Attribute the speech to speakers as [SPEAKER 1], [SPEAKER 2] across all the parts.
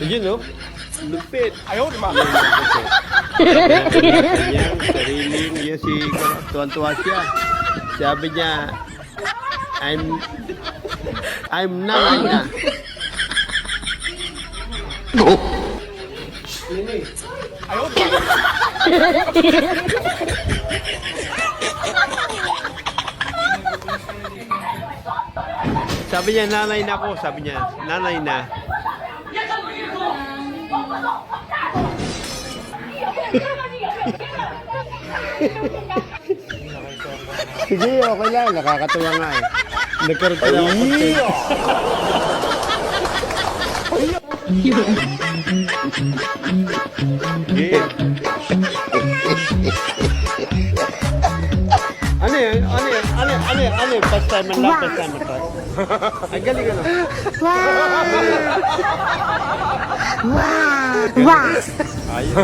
[SPEAKER 1] Ayun, no? Lupit.
[SPEAKER 2] Ayaw, di ba?
[SPEAKER 1] Yan, sariling yan si tuwan-tuwa siya. Sabi niya, I'm nanay na.
[SPEAKER 2] Ayaw, di ba?
[SPEAKER 1] Sabi niya, nanay na ako. Sabi niya, nanay na. Sige, okay lang. Nakakatuwa nga eh. Nagkaroon ka lang ako. Sige. Ano yun? Ano yun? Ano yun? First time and last first time and last. Ay, galing ano? Ayun.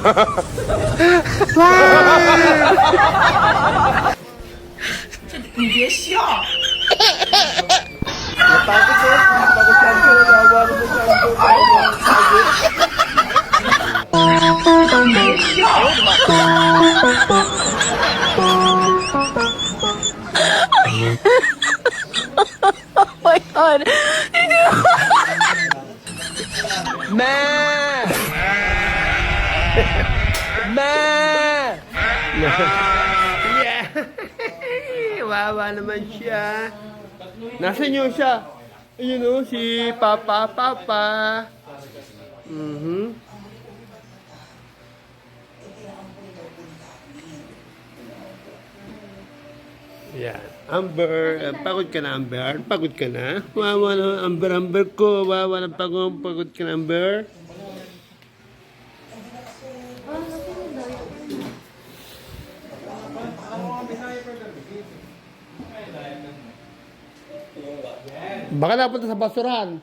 [SPEAKER 1] Natakot ko. Natakot siya ko. Nawa naman siya ko.
[SPEAKER 3] Oh my god.
[SPEAKER 1] Ma! Ma! Yeah! Wawa naman siya. Nasaan yun siya? Ayun o, si Papa. Yan. Amber, pagod ka na, Amber? Pagod ka na? Wawa na, Amber ko. Wawa na, pagod ka na, Amber? Baka napunta sa basurahan.